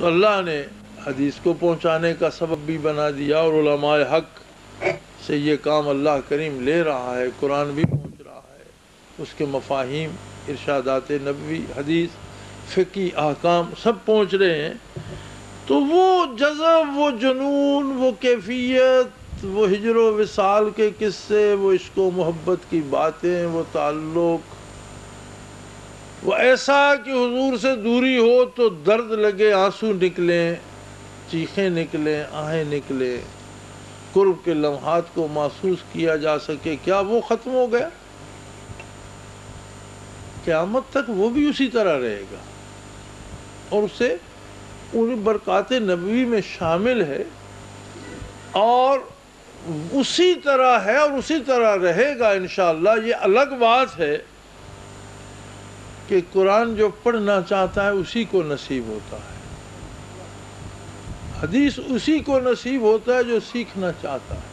تو اللہ نے حدیث کو پہنچانے کا سبب بھی بنا دیا، اور علماء حق سے یہ کام اللہ کریم لے رہا ہے، قرآن بھی پہنچ رہا ہے، اس کے مفاہیم، ارشادات نبوی، حدیث، فقہی احکام سب پہنچ رہے ہیں۔ تو وہ جذب، وہ جنون، وہ کیفیت، وہ ہجر و وصال کے قصے، وہ عشق و محبت کی باتیں، وہ تعلق، وہ ایسا کہ حضور سے دوری ہو تو درد لگے، آنسو نکلیں، چیخیں نکلیں، آہیں نکلیں، قرب کے لمحات کو محسوس کیا جا سکے، کیا وہ ختم ہو گیا؟ قیامت تک وہ بھی اسی طرح رہے گا، اور اسے ان برکات نبوی میں شامل ہے، اور اسی طرح ہے اور اسی طرح رہے گا انشاءاللہ۔ یہ الگ بات ہے کہ قرآن جو پڑھنا چاہتا ہے اسی کو نصیب ہوتا ہے، حدیث اسی کو نصیب ہوتا ہے جو سیکھنا چاہتا ہے،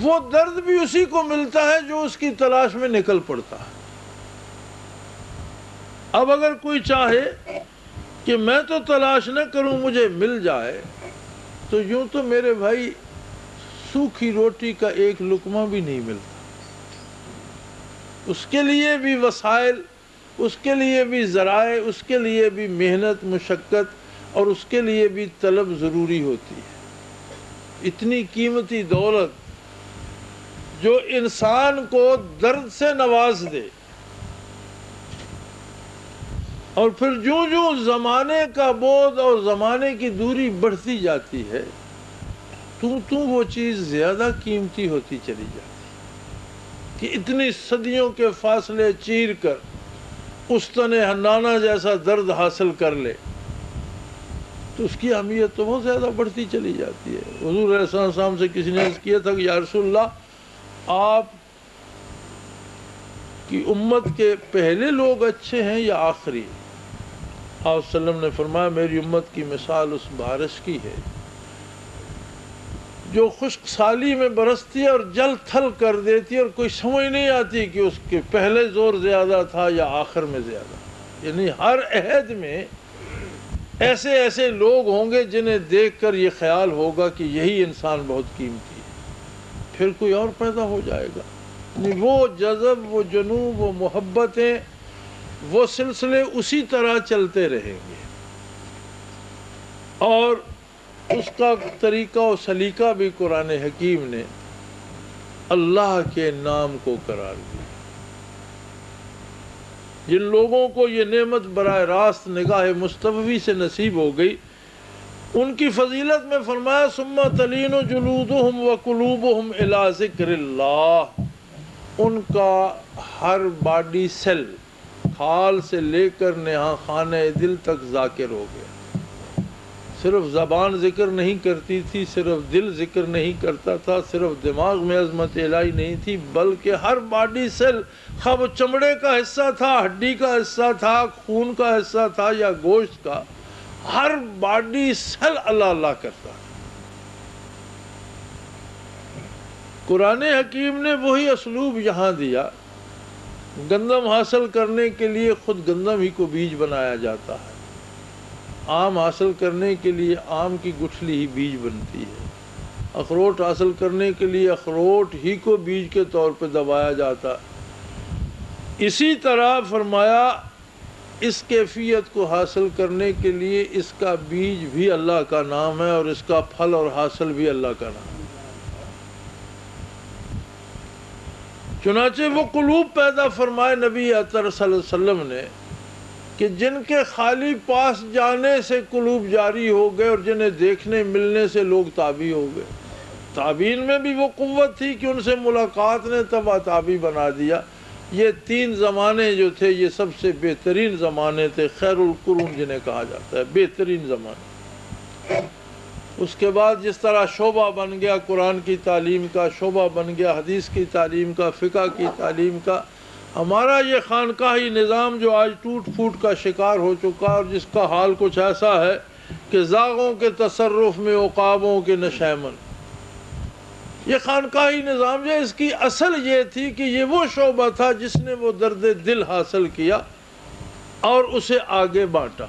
وہ درد بھی اسی کو ملتا ہے جو اس کی تلاش میں نکل پڑتا ہے۔ اب اگر کوئی چاہے کہ میں تو تلاش نہ کروں، مجھے مل جائے، تو یوں تو میرے بھائی سوکھی روٹی کا ایک لقمہ بھی نہیں ملتا، اس کے لیے بھی وسائل، اس کے لیے بھی ذرائع، اس کے لیے بھی محنت، مشقت، اور اس کے لیے بھی طلب ضروری ہوتی ہے۔ اتنی قیمتی دولت جو انسان کو درد سے نواز دے، اور پھر جوں جوں زمانے کا بعد اور زمانے کی دوری بڑھتی جاتی ہے، وہ چیز زیادہ قیمتی ہوتی چلی جاتی، کہ اتنی صدیوں کے فاصلے چیر کر استن حنانہ جیسا درد حاصل کر لے، تو اس کی اہمیت تو بہت زیادہ بڑھتی چلی جاتی ہے۔ حضور علیہ السلام سے کسی نے عرض کیا تھا کہ یا رسول اللہ، آپ کی امت کے پہلے لوگ اچھے ہیں یا آخری؟ آپ صلی اللہ علیہ وسلم نے فرمایا میری امت کی مثال اس بارش کی ہے جو خشک سالی میں برستی ہے اور جل تھل کر دیتی ہے، اور کوئی سمجھ نہیں آتی کہ اس کے پہلے زور زیادہ تھا یا آخر میں زیادہ۔ یعنی ہر عہد میں ایسے ایسے لوگ ہوں گے جنہیں دیکھ کر یہ خیال ہوگا کہ یہی انسان بہت قیمتی ہے، پھر کوئی اور پیدا ہو جائے گا۔ یعنی وہ جذب، وہ جنون، وہ محبتیں، وہ سلسلے اسی طرح چلتے رہیں گے، اور اس کا طریقہ و سلیقہ بھی قرآن حکیم نے اللہ کے نام کو قرار دیا۔ جن لوگوں کو یہ نعمت براہ راست نگاہ مستوی سے نصیب ہو گئی، ان کی فضیلت میں فرمایا ثم تلین جلودہم وقلوبہم الی ذکر اللہ، ان کا ہر باڈی سیل، کھال سے لے کر نہا خانہ دل تک ذاکر ہو گیا۔ صرف زبان ذکر نہیں کرتی تھی، صرف دل ذکر نہیں کرتا تھا، صرف دماغ میں عظمت الہی نہیں تھی، بلکہ ہر باڈی سیل، خواہ وہ چمڑے کا حصہ تھا، ہڈی کا حصہ تھا، خون کا حصہ تھا یا گوشت کا، ہر باڈی سیل اللہ اللہ کرتا ہے۔ قرآن حکیم نے وہی اسلوب یہاں دیا۔ گندم حاصل کرنے کے لیے خود گندم ہی کو بیج بنایا جاتا ہے، آم حاصل کرنے کے لیے آم کی گٹھلی ہی بیج بنتی ہے، اخروٹ حاصل کرنے کے لیے اخروٹ ہی کو بیج کے طور پہ دبایا جاتا ہے۔ اسی طرح فرمایا اس کیفیت کو حاصل کرنے کے لیے اس کا بیج بھی اللہ کا نام ہے، اور اس کا پھل اور حاصل بھی اللہ کا نام ہے۔ چنانچہ وہ قلوب پیدا فرمائے نبی اطہر صلی اللہ علیہ وسلم نے کہ جن کے خالی پاس جانے سے قلوب جاری ہو گئے، اور جنہیں دیکھنے ملنے سے لوگ تابع ہو گئے۔ تابعین میں بھی وہ قوت تھی کہ ان سے ملاقات نے تبع تابع بنا دیا۔ یہ 3 زمانے جو تھے یہ سب سے بہترین زمانے تھے، خیر القرون جنہیں کہا جاتا ہے، بہترین زمانے۔ اس کے بعد جس طرح شعبہ بن گیا قرآن کی تعلیم کا، شعبہ بن گیا حدیث کی تعلیم کا، فقہ کی تعلیم کا، ہمارا یہ خانقاہی نظام جو آج ٹوٹ پھوٹ کا شکار ہو چکا، اور جس کا حال کچھ ایسا ہے کہ زاغوں کے تصرف میں عقابوں کے نشیمن، یہ خانقاہی نظام جو اس کی اصل یہ تھی کہ یہ وہ شعبہ تھا جس نے وہ درد دل حاصل کیا اور اسے آگے بانٹا۔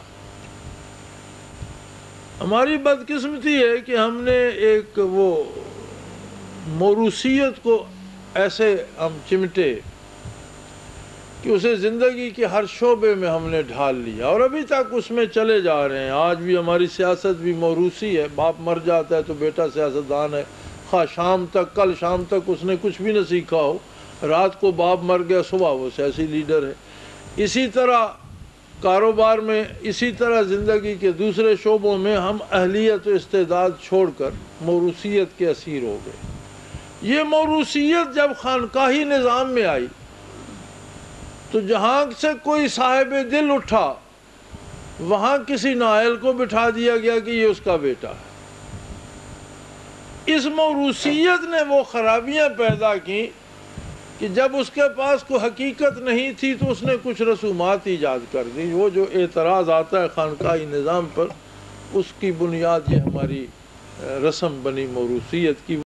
ہماری بدقسمتی ہے کہ ہم نے ایک وہ موروثیت کو ایسے ہم چمٹے کہ اسے زندگی کے ہر شعبے میں ہم نے ڈھال لیا، اور ابھی تک اس میں چلے جا رہے ہیں۔ آج بھی ہماری سیاست بھی موروثی ہے، باپ مر جاتا ہے تو بیٹا سیاستدان ہے، خواہ شام تک، کل شام تک اس نے کچھ بھی نہ سیکھا ہو، رات کو باپ مر گیا، صبح وہ سیاسی لیڈر ہے۔ اسی طرح کاروبار میں، اسی طرح زندگی کے دوسرے شعبوں میں ہم اہلیت و استعداد چھوڑ کر موروثیت کے اسیر ہو گئے۔ یہ موروثیت جب خانقاہی نظام میں آئی تو جہاں سے کوئی صاحب دل اٹھا وہاں کسی نائل کو بٹھا دیا گیا کہ یہ اس کا بیٹا ہے۔ اس موروثیت نے وہ خرابیاں پیدا کی کہ جب اس کے پاس کوئی حقیقت نہیں تھی تو اس نے کچھ رسومات ایجاد کر دی۔ وہ جو اعتراض آتا ہے خانقاہی نظام پر، اس کی بنیاد یہ ہماری رسم بنی موروثیت کی۔